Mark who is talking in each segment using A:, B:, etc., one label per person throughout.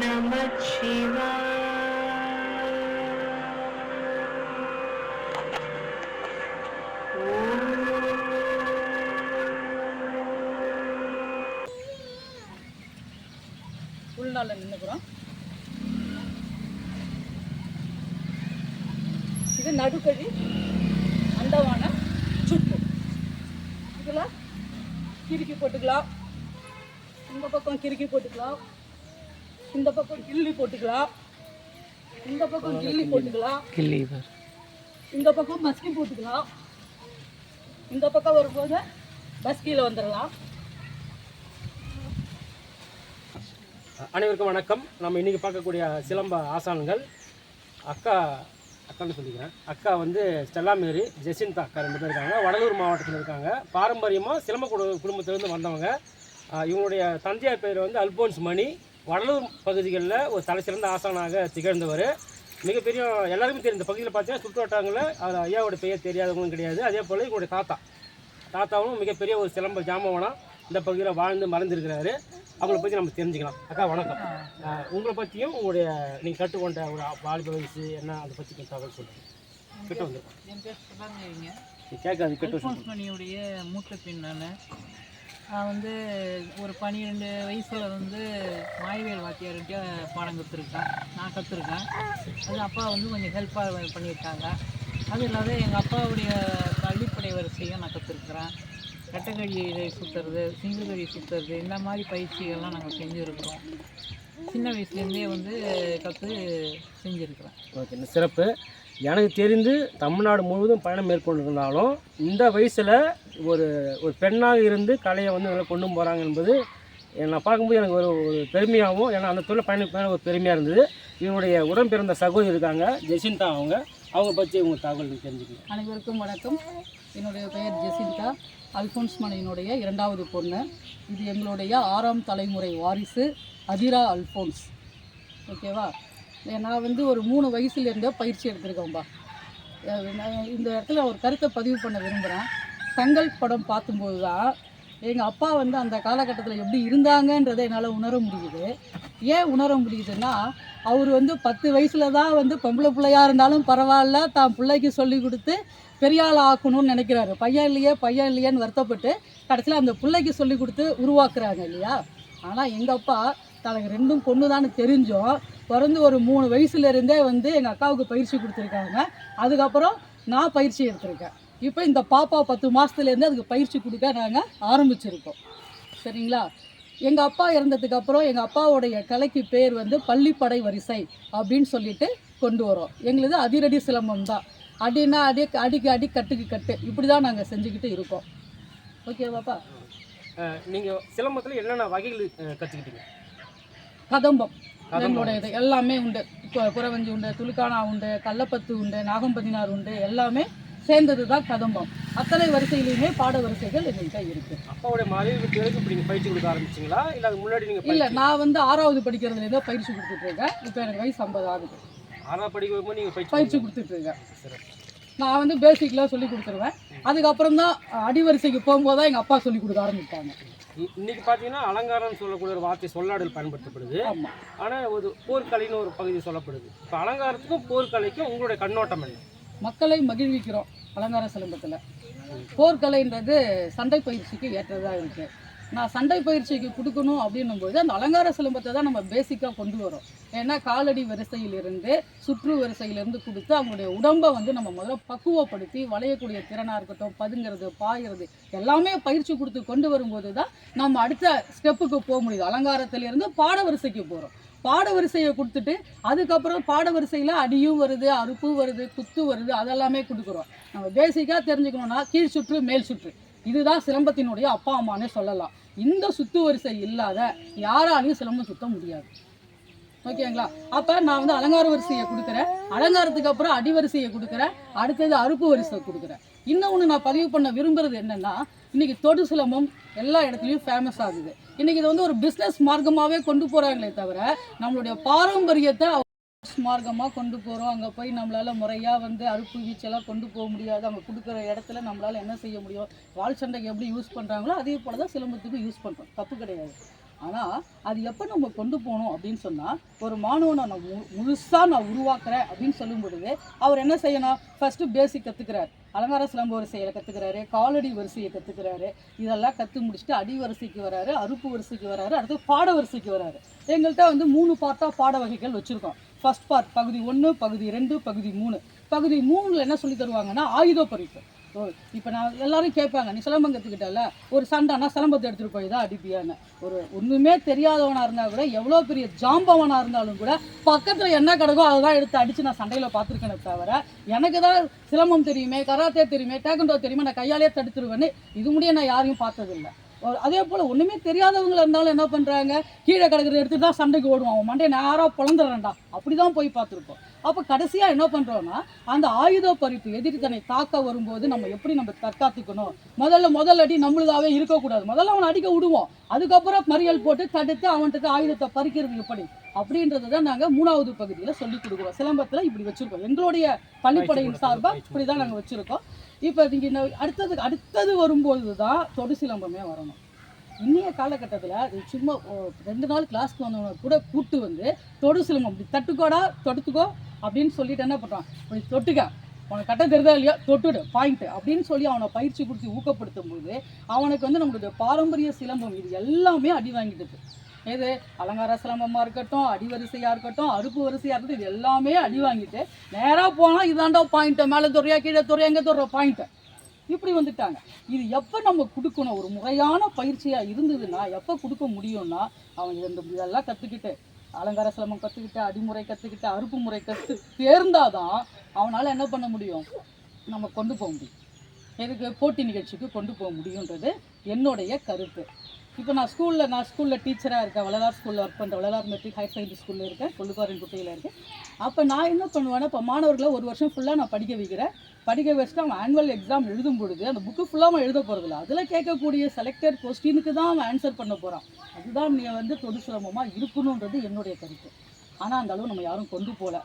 A: நமः சிவாய.
B: உள்நாளில் நின்றுக்கிறோம். இது நடுக்கழி அண்டவான சுட்டு. இதில் கிறுக்கி போட்டுக்கலாம், இந்த பக்கம் கிறுக்கி போட்டுக்கலாம், இந்த பக்கம் கிள்ளி போட்டுக்கலாம், இந்த பக்கம் கிள்ளி போட்டுக்கலாம், இந்த பக்கம் மஸ்கி போட்டுக்கலாம், இந்த பக்கம் வரும்போது பஸ்கியில் வந்துடலாம்.
C: அனைவருக்கும் வணக்கம். நம்ம இன்றைக்கி பார்க்கக்கூடிய சிலம்ப ஆசான்கள் அக்கான்னு சொல்லிக்கிறேன். அக்கா வந்து ஸ்டெல்லா மேரி, ஜெசிந்தா அக்கா 2 பேர் இருக்காங்க. வடலூர் மாவட்டத்தில் இருக்காங்க. பாரம்பரியமாக சிலம்ப குடும்பத்திலேருந்து வந்தவங்க. இவங்களுடைய தந்தையார் பேர் வந்து அல்போன்ஸ் மணி. வடலூர் பகுதிகளில் ஒரு தலைசிறந்த ஆசானாக திகழ்ந்தவர். மிகப்பெரிய எல்லாருக்கும் தெரியும். இந்த பகுதியில் பார்த்தீங்கன்னா சுற்றுவட்டாரங்களில் அது ஐயாவோட பெயர் தெரியாதவங்களும் கிடையாது. அதே போல் இவங்களுடைய தாத்தாவும் மிகப்பெரிய ஒரு சிலம்ப ஜாமவனாக இந்த பகுதியில் வாழ்ந்து மறந்துருக்கிறாரு. அவங்கள பற்றி நம்ம தெரிஞ்சுக்கலாம். அக்கா வணக்கம். உங்களை பற்றியும் உங்களுடைய நீங்கள் கற்றுக்கொண்ட ஒரு வாலிப வயசு என்ன, அதை பற்றி கொஞ்சம் தகவல் சொல்லுங்கள். கிட்ட வந்து
B: என் பேர் சுதாங்கரிங்க.
C: கேட்காது.
B: அல்போன்ஸ் மணியுடைய மூத்த பெண். நான் வந்து ஒரு 12 வயசில் வந்து மாயவேல் வாத்தியார்கிட்ட பாடம் கற்றுருக்கேன். நான் கற்றுருக்கேன். அது அப்பா வந்து கொஞ்சம் ஹெல்ப்பாக பண்ணியிருக்காங்க. அது இல்லாத எங்கள் அப்பாவுடைய அடிப்படை வரிசையும் நான் கற்றுருக்குறேன். கட்டக்கழி சுற்றுறது, சிங்குகழி சுற்றுறது, இந்த மாதிரி பயிற்சிகள்லாம் நாங்கள் செஞ்சுருக்கிறோம். சின்ன வயசுலேருந்தே வந்து செஞ்சுருக்கிறேன்.
C: ஓகே, சிறப்பு. எனக்கு தெரிந்து தமிழ்நாடு முழுவதும் பயணம் மேற்கொண்டிருந்தாலும் இந்த வயசில் ஒரு பெண்ணாக இருந்து கலையை வந்து நல்லா கொண்டு போகிறாங்க என்பது நான் பார்க்கும்போது எனக்கு ஒரு பெருமையாகவும், ஏன்னா அந்த தொழில் பயணம் ஒரு பெருமையாக இருந்தது. இவனுடைய உடன் பிறந்த சகோதரி இருக்காங்க, ஜெசிந்தா. அவங்க பற்றி உங்கள் தகவல் தெரிஞ்சுக்கணும்.
B: அனைவருக்கும் வணக்கம். என்னுடைய பெயர் ஜெசிந்தா. அல்போன்ஸ் மணியினுடைய 2வது பொண்ணு. இது எங்களுடைய 6ஆம் தலைமுறை வாரிசு அதிரா அல்போன்ஸ். ஓகேவா? நான் வந்து ஒரு 3 வயசுலேருந்தே பயிற்சி எடுத்திருக்கேன்பா. இந்த இடத்துல ஒரு கருத்தை பதிவு பண்ண விரும்புகிறேன். தங்கள் படம் பார்க்கும்போது தான் எங்கள் அப்பா வந்து அந்த காலகட்டத்தில் எப்படி இருந்தாங்கன்றதை என்னால் உணர முடியுது. ஏன் உணர முடியுதுன்னா, அவர் வந்து 10 வயசில் தான் வந்து பொம்பளை பிள்ளையாக இருந்தாலும் பரவாயில்ல, தான் பிள்ளைக்கு சொல்லி கொடுத்து பெரிய ஆள் ஆக்கணும்னு நினைக்கிறாரு. பையன் இல்லையேன்னு வருத்தப்பட்டு கடைசியில் அந்த பிள்ளைக்கு சொல்லி கொடுத்து உருவாக்குறாங்க இல்லையா? ஆனால் எங்கள் அப்பா தனக்கு 2 பொண்ணு தான் தெரிஞ்சோம். பிறந்து ஒரு 3 வயசுலேருந்தே வந்து எங்கள் அக்காவுக்கு பயிற்சி கொடுத்துருக்காங்க. அதுக்கப்புறம் நான் பயிற்சி எடுத்திருக்கேன். இப்போ இந்த பாப்பா 10 மாதத்துலேருந்து அதுக்கு பயிற்சி கொடுக்க நாங்கள் ஆரம்பிச்சிருக்கோம். சரிங்களா? எங்கள் அப்பா இறந்ததுக்கப்புறம் எங்கள் அப்பாவுடைய கலைக்கு பேர் வந்து பள்ளிப்படை வரிசை அப்படின்னு சொல்லிட்டு கொண்டு வரோம். எங்களுது அதிரடி சிலம்பம் தான். அடின்னா அடிக்கு அடி கட்டுக்கு கட்டு, இப்படி தான் நாங்கள் செஞ்சுக்கிட்டு இருக்கோம். ஓகேவாப்பா?
C: நீங்கள் சிலம்பத்தில் என்னென்ன வகைகள் கற்றுக்கிட்டீங்க?
B: கதம்பம் எங்களுடைய இது எல்லாமே உண்டு. குறவஞ்சி உண்டு, துலுக்கானா உண்டு, கள்ளப்பத்து உண்டு, நாகம்பதினார் உண்டு. எல்லாமே சேர்ந்தது தான் கதம்பம். அத்தனை வரிசையிலையுமே பாட வரிசைகள் எங்கள்கிட்ட இருக்குது.
C: அப்பாவுடைய மறைவுக்கு பிறகு இப்படி நீங்கள் பயிற்சி கொடுக்க ஆரம்பிச்சிங்களா, இல்லை அது முன்னாடி நீங்கள்?
B: இல்லை, நான் வந்து 6வது படிக்கிறதுலேருந்தே பயிற்சி கொடுத்துட்ருக்கேன். இப்போ எனக்கு வயசு 50 ஆகுது.
C: 6வது படிக்கும்போது நீங்கள் பயிற்சி கொடுத்துட்ருக்கேன்.
B: நான் வந்து பேசிக்லாம் சொல்லி கொடுத்துருவேன். அதுக்கப்புறம் தான் அடிவரிசைக்கு போகும்போது தான் எங்கள் அப்பா சொல்லி கொடுக்க ஆரம்பித்தாங்க.
C: இன்னைக்கு பார்த்தீங்கன்னா அலங்காரம் சொல்லக்கூடிய ஒரு வார்த்தை சொல்லாடல் பயன்படுத்தப்படுது. ஆனால் ஒரு போர்க்கலைன்னு ஒரு பகுதி சொல்லப்படுது. இப்போ அலங்காரத்துக்கும் போர்க்கலைக்கும் உங்களுடைய கண்ணோட்டம் என்ன?
B: மக்களை மகிழ்விக்கிறோம் அலங்கார சிலம்பத்தில். போர்க்கலைன்றது சண்டை பயிற்சிக்கு ஏற்றதாக இருக்குது. நான் சண்டை பயிற்சிக்கு கொடுக்கணும் அப்படின்னும்போது அந்த அலங்கார சிலம்பத்தை தான் நம்ம பேசிக்காக கொண்டு வரோம். ஏன்னா காலடி வரிசையிலிருந்து சுற்று வரிசையிலேருந்து கொடுத்து அவங்களுடைய உடம்பை வந்து நம்ம முதல்ல பக்குவப்படுத்தி வளையக்கூடிய திறனாக இருக்கட்டும், பதுங்கிறது, பாயிறது எல்லாமே பயிற்சி கொடுத்து கொண்டு வரும்போது தான் நம்ம அடுத்த ஸ்டெப்புக்கு போக முடியுது. அலங்காரத்திலேருந்து பாட வரிசைக்கு போகிறோம். பாட வரிசையை கொடுத்துட்டு அதுக்கப்புறம் பாட வரிசையில் அடியும் வருது, அறுப்பு வருது, குத்து வருது, அதெல்லாமே கொடுக்குறோம். நம்ம பேசிக்காக தெரிஞ்சுக்கணுன்னா கீழ் சுற்று, மேல் சுற்று, இதுதான் சிலம்பத்தினுடைய அப்பா அம்மானே சொல்லலாம். இந்த சுத்து வரிசை இல்லாத யாராலையும் சிலம்பம் சுத்த முடியாது. ஓகேங்களா? அப்போ நான் வந்து அலங்கார வரிசையை கொடுக்குறேன், அலங்காரத்துக்கு அப்புறம் அடி வரிசையை கொடுக்குறேன், அடுத்தது அறுப்பு வரிசை கொடுக்குறேன். இன்னொன்று நான் பதிவு பண்ண விரும்புகிறது என்னென்னா, இன்றைக்கி தொடு சிலம்பம் எல்லா இடத்துலையும் ஃபேமஸ் ஆகுது. இன்றைக்கி இது வந்து ஒரு பிஸ்னஸ் மார்க்கமாகவே கொண்டு போகிறாங்களே தவிர நம்மளுடைய பாரம்பரியத்தை மார்க்கமாக கொண்டு போகிறோம். அங்கே போய் நம்மளால் முறையாக வந்து அறுப்பு வீச்செல்லாம் கொண்டு போக முடியாது. அவங்க கொடுக்குற இடத்துல நம்மளால் என்ன செய்ய முடியும்? வால் சண்டைக்கு எப்படி யூஸ் பண்ணுறாங்களோ அதே போல் தான் சிலம்பத்துக்கு யூஸ் பண்ணுறோம். தப்பு கிடையாது. ஆனால் அது எப்போ நம்ம கொண்டு போகணும் அப்படின்னு சொன்னால், ஒரு மாணவனை நான் முழுசாக நான் உருவாக்குறேன் அப்படின்னு சொல்லும் பொழுது அவர் என்ன செய்யணும்? ஃபஸ்ட்டு பேசிக் கற்றுக்கிறார், அலங்கார சிலம்பு வரிசையில் கற்றுக்கிறாரு, காலடி வரிசையை கற்றுக்கிறாரு. இதெல்லாம் கற்று முடிச்சுட்டு அடி வரிசைக்கு வராரு, அறுப்பு வரிசைக்கு வராரு, அடுத்து பாட வரிசைக்கு வராரு. எங்கள்கிட்ட வந்து 3 பார்ட்டாக பாட வகைகள் வச்சுருக்கோம். ஃபஸ்ட் பார்ட் பகுதி 1, பகுதி 2, பகுதி 3. பகுதி 3ல் என்ன சொல்லி தருவாங்கன்னா ஆயுத பறிப்பு. இப்போ நான் எல்லாரும் கேட்பாங்க, நீ சிலம்பம் கற்றுக்கிட்டல, ஒரு சண்டைனா சிலம்பத்தை எடுத்துகிட்டு போய் தான் அடிப்பியான்னு. ஒரு ஒன்றுமே தெரியாதவனாக இருந்தால் கூட, எவ்வளோ பெரிய ஜாம்பவனாக இருந்தாலும் கூட, பக்கத்தில் என்ன கிடக்கோ அதை தான் எடுத்து அடித்து நான் சண்டையில் பார்த்துருக்கேனே தவிர, எனக்கு தான் சிலம்பம் தெரியுமே, கராத்தே தெரியுமே, டேக்கண்டோ தெரியுமே, நான் கையாலே தடுத்துருவேன்னு இது முடிய நான் யாரையும் பார்த்ததில்லை. அதே போல் ஒன்றுமே தெரியாதவங்கள இருந்தாலும் என்ன பண்ணுறாங்க, கீழே கிடக்கிறத எடுத்துகிட்டு தான் சண்டைக்கு ஓடுவோம், அவன் மண்டையை நேராக பிளந்துடுறேன்டா, அப்படி தான் போய் பார்த்துருக்கோம். அப்போ கடைசியாக என்ன பண்ணுறோன்னா, அந்த ஆயுத பறிப்பு எதிரி தன்னை தாக்க வரும்போது நம்ம எப்படி நம்ம தற்காத்துக்கணும், முதல் அடி நம்மளுதாவே இருக்கக்கூடாது, முதல்ல அவனை அடிக்க விடுவோம், அதுக்கப்புறம் மறியல் போட்டு தடுத்து அவன்கிட்ட ஆயுதத்தை பறிக்கிறது எப்படி அப்படின்றது தான் நாங்கள் 3வது பகுதியில் சொல்லிக் கொடுக்குறோம். சிலம்பத்தில் இப்படி வச்சுருக்கோம், எங்களுடைய பள்ளிப்படையின் சார்பாக இப்படி தான் நாங்கள் வச்சுருக்கோம். இப்போ நீங்கள் அடுத்தது வரும்போது தான் தொடு சிலம்பமே வரணும். இன்றைய காலகட்டத்தில் சும்மா 2 நாள் கிளாஸ்க்கு வந்தவங்க கூட கூப்பிட்டு வந்து தொடு சிலம்பம் இப்படி தட்டுக்கோடா தொடுத்துக்கோ அப்படின்னு சொல்லிட்டு என்ன பண்ணுறான், இப்படி தொட்டுக்க, அவனை கட்ட தெரிதா இல்லையா, தொட்டுடு பாயிண்ட்டு அப்படின்னு சொல்லி அவனை பயிற்சி கொடுத்து ஊக்கப்படுத்தும் போது அவனுக்கு வந்து நம்மளுடைய பாரம்பரிய சிலம்பம் இது எல்லாமே அடி வாங்கிடுது. எது அலங்கார சிலம்பமாக இருக்கட்டும், அடிவரிசையாக இருக்கட்டும், அறுப்பு வரிசையாக இருக்கட்டும், இது எல்லாமே அடி வாங்கிட்டு நேராக போனால் இதாண்டா பாயிண்ட்டை, மேலே துறையா கீழே துறையா எங்கே துற பாயிண்ட்டை இப்படி வந்துட்டாங்க. இது எப்போ நம்ம கொடுக்கணும், ஒரு முறையான பயிற்சியாக இருந்ததுன்னா எப்போ கொடுக்க முடியும்னா, அவன் இதெல்லாம் கற்றுக்கிட்டு, அலங்கார சிலம்பம் கற்றுக்கிட்டு, அடிமுறை கற்றுக்கிட்டு, அறுப்பு முறை தேர்ந்தாதான் அவனால் என்ன பண்ண முடியும், நம்ம கொண்டு போக முடியும், எதுக்கு போட்டி நிகழ்ச்சிக்கு கொண்டு போக முடியுன்றது என்னுடைய கருத்து. இப்போ நான் ஸ்கூலில் டீச்சராக இருக்கேன், வள்ளலார் ஸ்கூலில் ஒர்க் பண்ணுறேன், வள்ளலார் மெட்ரிக் ஹையர் செகண்டரி ஸ்கூலில் இருக்கேன், கொள்ளுக்காரன்குட்டையில் இருக்கேன். அப்போ நான் என்ன பண்ணுவேன்னா, இப்போ மாணவர்களை ஒரு வருஷம் ஃபுல்லாக நான் படிக்க வைக்கிறேன். படிக்க வச்சுட்டு அவன் ஆனுவல் எக்ஸாம் எழுதும் பொழுது அந்த புக்கு ஃபுல்லாக அவன் எழுத போகிறதில்ல, அதில் கேட்கக்கூடிய செலக்டட் கொஸ்டினுக்கு தான் அவன் ஆன்சர் பண்ண போகிறான். அதுதான் நீ வந்து தொடு சிலம்பமாக இருக்கணுன்றது என்னுடைய கருத்து. ஆனால் அந்த அளவு நம்ம யாரும் கொண்டு போகல.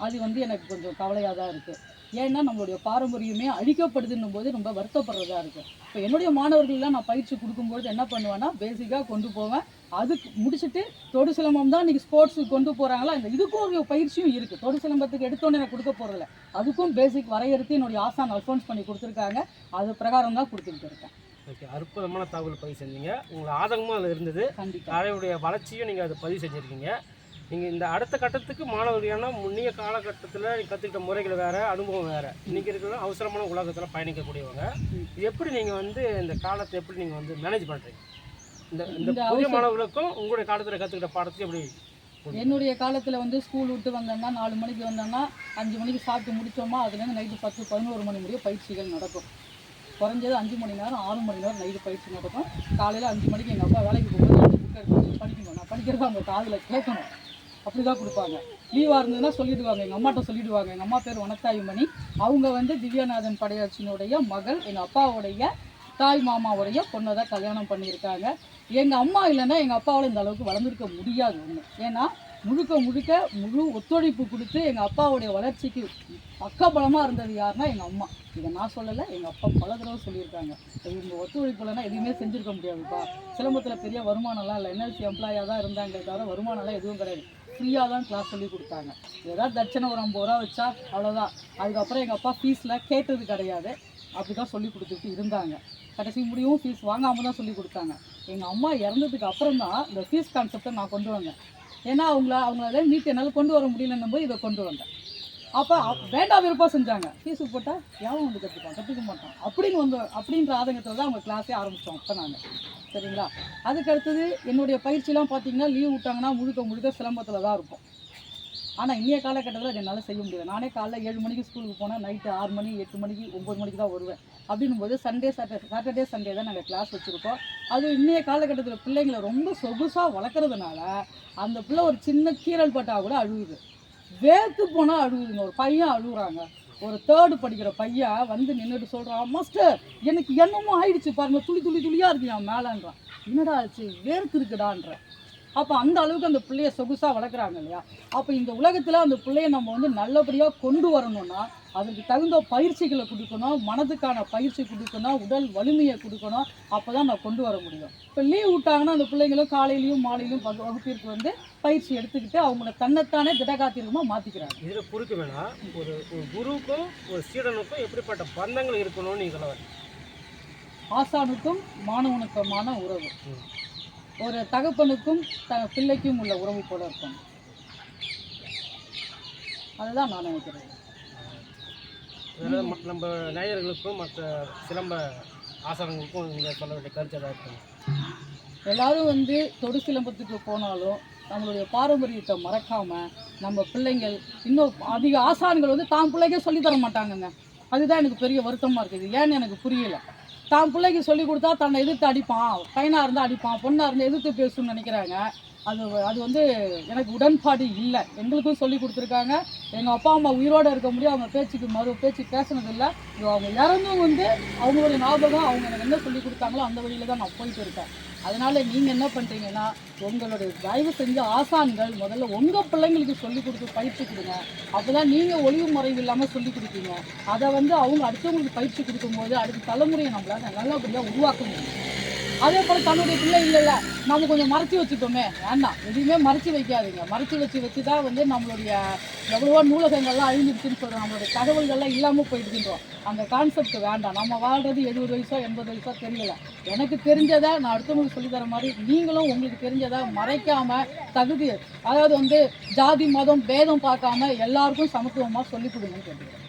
B: அது வந்து எனக்கு கொஞ்சம் கவலையாக தான் இருக்குது. ஏன்னா நம்மளுடைய பாரம்பரியமே அழிக்கப்படுதுன்னும் போது ரொம்ப வருத்தப்படுறதா இருக்குது. இப்போ என்னுடைய மாணவர்கள்லாம் நான் பயிற்சி கொடுக்கும்போது என்ன பண்ணுவேன்னா, பேசிக்காக கொண்டு போவேன். அதுக்கு முடிச்சுட்டு தொடு சிலம்பம் தான் இன்றைக்கி ஸ்போர்ட்ஸுக்கு கொண்டு போகிறாங்களா, இந்த இதுக்கும் ஒரு பயிற்சியும் இருக்குது. தொடு சிலம்பத்துக்கு எடுத்தோன்னே எனக்கு கொடுக்க போகிறதில்ல, அதுக்கும் பேசிக் வரையறுத்து என்னுடைய ஆசான் அல்ஃபோன்ஸ் பண்ணி கொடுத்துருக்காங்க. அது பிரகாரம் தான் கொடுத்துக்கிட்டு இருக்கேன்.
C: ஓகே, அற்புதமான தகவல் பதிவு செஞ்சீங்க. உங்களை ஆதங்கமும் அதில் இருந்தது, கலையுடைய வளர்ச்சியும் நீங்கள் அதை பதிவு செஞ்சுருக்கீங்க. நீங்கள் இந்த அடுத்த கட்டத்துக்கு மாணவர்களான முன்னைய காலகட்டத்தில் கற்றுக்கிட்ட முறைகள் வேறு, அனுபவம் வேறு, இன்றைக்கி இருக்கிற அவசரமான உலகத்தில் பயணிக்கக்கூடியவங்க. எப்படி நீங்கள் வந்து இந்த காலத்தை எப்படி நீங்கள் வந்து மேனேஜ் பண்ணுறீங்க? இந்த புதிய மாணவர்களுக்கும் உங்களுடைய காலத்தில் கற்றுக்கிட்ட பாடத்துக்கு எப்படி?
B: என்னுடைய காலத்தில் வந்து ஸ்கூல் விட்டு வந்தோம்னா 4 மணிக்கு வந்தோம்னா 5 மணிக்கு சாப்பிட்டு முடித்தோமா, அதுலேருந்து நைட்டு 10, 11 மணி முடிய பயிற்சிகள் நடக்கும். குறைஞ்சது 5 மணி நேரம் 6 மணி நேரம் நைட்டு பயிற்சி நடக்கும். காலையில் 5 மணிக்கு எங்கள் அப்பா வேலைக்கு போகும்போது 5 புக் எடுத்து படிக்கணும், நான் படிக்கிறத அவங்க காதில் கேட்கணும், அப்படி தான் கொடுப்பாங்க. லீவாக இருந்ததுன்னா சொல்லிவிடுவாங்க, எங்கள் அம்மாட்ட சொல்லிவிடுவாங்க. எங்கள் அம்மா பேர் வனத்தாயுமணி, அவங்க வந்து திவ்யாநாதன் படையாச்சினுடைய மகள், எங்கள் அப்பாவுடைய தாய் மாமாவுடைய பொண்ணை தான் கல்யாணம் பண்ணியிருக்காங்க. எங்கள் அம்மா இல்லைன்னா எங்கள் அப்பாவால் இந்த அளவுக்கு வளர்ந்துருக்க முடியாது ஒன்று. ஏன்னா முழு ஒத்துழைப்பு கொடுத்து எங்கள் அப்பாவுடைய வளர்ச்சிக்கு பக்கபலமாக இருந்தது யாருன்னா எங்கள் அம்மா. இதை நான் சொல்லலை, எங்கள் அப்பா பல தடவை சொல்லியிருக்காங்க. இவங்க ஒத்துழைப்பு இல்லைன்னா எதுவுமே செஞ்சுருக்க முடியாதுப்பா. சிலம்பத்தில் பெரிய வருமானம்லாம் இல்லை, NLC எம்ப்ளாயாக தான் இருந்தாங்க, தவிர வருமானம்லாம் எதுவும் கிடையாது. ஃப்ரீயாக தான் கிளாஸ் சொல்லி கொடுத்தாங்க. ஏதாவது தட்சணை ஒரு 50 ரூபா வச்சா அவ்வளோதான். அதுக்கப்புறம் எங்கள் அப்பா ஃபீஸில் கேட்டது கிடையாது, அப்படி தான் சொல்லி கொடுத்துட்டு இருந்தாங்க. கடைசி முடியும் ஃபீஸ் வாங்காமல் தான் சொல்லி கொடுத்தாங்க. எங்கள் அம்மா இறந்ததுக்கு அப்புறம் தான் இந்த ஃபீஸ் கான்செப்டை நான் கொண்டு வந்தேன். ஏன்னா அவங்களால நீட் என்னால் கொண்டு வர முடியலன்னும் போது இதை கொண்டு வந்தேன். அப்போ வேண்டாம் விருப்பம் செஞ்சாங்க. ஃபீஸுக்கு போட்டால் யாவும் வந்து கற்றுக்க மாட்டோம் அப்படின்ற ஆதங்கத்தில் தான் அவங்க கிளாஸே ஆரம்பித்தோம். அப்போ நாங்கள் சரிங்களா. அதுக்கு அடுத்தது என்னுடைய பயிற்சியெலாம் பார்த்தீங்கன்னா லீவ் விட்டாங்கன்னா முழுக்க சிலம்பத்தில் தான் இருக்கும். ஆனால் இன்றைய காலகட்டத்தில் என்னால் செய்ய முடியல. நானே காலைல 7 மணிக்கு ஸ்கூலுக்கு போனால் நைட்டு 6 மணி 8 மணிக்கு 9 மணிக்கு தான் வருவேன். அப்படின்னும் போது சாட்டர்டே சண்டே தான் நாங்கள் கிளாஸ் வச்சுருக்கோம். அது இன்றைய காலகட்டத்தில் பிள்ளைங்களை ரொம்ப சொகுசாக வளர்க்குறதுனால அந்த பிள்ளை ஒரு சின்ன கீரல் பட்டால் கூட அழுகுது, வேர்த்து போனால் அழுகுதுங்க. ஒரு பையன் அழுகுறாங்க, ஒரு 3rd படிக்கிற பையன் வந்து நின்றுட்டு சொல்கிறான், மாஸ்டர் எனக்கு என்னமோ ஆயிடுச்சு பாருங்க, துளியாக இருக்கு என் மேலேன்றான். என்னடா ஆச்சு, வேர்த்து இருக்குடான்ற. அப்போ அந்த அளவுக்கு அந்த பிள்ளைய சொகுசாக வளர்க்குறாங்க இல்லையா. அப்போ இந்த உலகத்தில் அந்த பிள்ளைய நம்ம வந்து நல்லபடியாக கொண்டு வரணும்னா அதுக்கு தகுந்த பயிற்சிகளை கொடுக்கணும், மனதுக்கான பயிற்சி கொடுக்கணும், உடல் வலிமையை கொடுக்கணும். அப்போ தான் நான் கொண்டு வர முடியும். இப்போ லீவ் விட்டாங்கன்னா அந்த பிள்ளைங்களும் காலையிலையும் மாலையிலையும் வகுப்பிற்கு வந்து பயிற்சி எடுத்துக்கிட்டு அவங்கள தன்னைத்தானே திடகாத்திரமாக மாற்றிக்கிறாங்க.
C: இதில் குறுக்க வேணாம், ஒரு குருவுக்கும் ஒரு சீடனுக்கும் எப்படிப்பட்ட பந்தங்கள் இருக்கணும்னு நீங்கள் சொல்ல வரீங்க?
B: ஆசானுக்கும் மாணவனுக்குமான உறவு ஒரு தகப்பனுக்கும் பிள்ளைக்கும் உள்ள உறவு போல இருக்கணும். அதுதான் நான் நினைக்கிறேன்.
C: நம்ம நேயர்களுக்கும் மற்ற சிலம்ப ஆசாரங்களுக்கும் நீங்கள் சொல்ல வேண்டிய கருத்து ஏதாவது இருக்குங்க?
B: எல்லாரும் வந்து தொடு சிலம்பத்துக்கு போனாலும் நம்மளுடைய பாரம்பரியத்தை மறக்காமல் நம்ம பிள்ளைங்கள் இன்னும் அதிக ஆசான்கள் வந்து தான் பிள்ளைக்கே சொல்லித்தர மாட்டாங்கங்க. அதுதான் எனக்கு பெரிய வருத்தமாக இருக்குது. ஏன்னு எனக்கு புரியலை. தான் பிள்ளைக்கு சொல்லி கொடுத்தா தன்னை எதிர்த்து அடிப்பான், பையனாக இருந்தால் அடிப்பான், பொண்ணாக இருந்தால் எதிர்த்து பேசணும்னு நினைக்கிறாங்க. அது வந்து எனக்கு உடன்பாடு இல்லை. எங்களுக்கும் சொல்லி கொடுத்துருக்காங்க. எங்கள் அப்பா அம்மா உயிரோடு இருக்க முடியும், அவங்க பேச்சு பேசுனதில்லை. அவங்க இறந்தும் வந்து அவங்களுடைய ஞாபகம் அவங்க எனக்கு என்ன சொல்லி கொடுத்தாங்களோ அந்த வழியில் தான் நான் போயிட்டு இருக்கேன். அதனால் நீங்கள் என்ன பண்ணுறீங்கன்னா உங்களுடைய தயவு செஞ்ச ஆசான்கள் முதல்ல உங்கள் பிள்ளைங்களுக்கு சொல்லி கொடுத்து பயிற்சி கொடுங்க. அப்போ தான் நீங்கள் ஒளிவு மறைவு இல்லாமல் சொல்லி கொடுப்பீங்க. அதை வந்து அவங்க அடுத்தவங்களுக்கு பயிற்சி கொடுக்கும்போது அடுத்த தலைமுறையை நம்மளால் நல்லபடியாக உருவாக்க முடியும். அதே போல் தன்னுடைய பிள்ளை இல்லைல்ல, நம்ம கொஞ்சம் மறைச்சி வச்சுட்டோமே, வேண்டாம், எதுவுமே மறைச்சி வைக்காதீங்க. மறைச்சி வச்சு தான் வந்து நம்மளுடைய எவ்வளவோ நூலகங்கள்லாம் அழிஞ்சிருச்சுன்னு சொல்கிறோம், நம்மளுடைய தகவல்கள்லாம் இல்லாமல் போயிட்டுருக்கோம். அந்த கான்செப்ட் வேண்டாம். நம்ம வாழ்கிறது 70 வயசோ 80 வயசோ தெரியல. எனக்கு தெரிஞ்சதை நான் அடுத்தவங்களுக்கு சொல்லித்தர மாதிரி நீங்களும் உங்களுக்கு தெரிஞ்சதை மறைக்காமல் தகுதி, அதாவது வந்து ஜாதி மதம் பேதம் பார்க்காம எல்லாருக்கும் சமத்துவமாக சொல்லிக் கொடுங்கன்னு கேட்டுக்கிறேன்.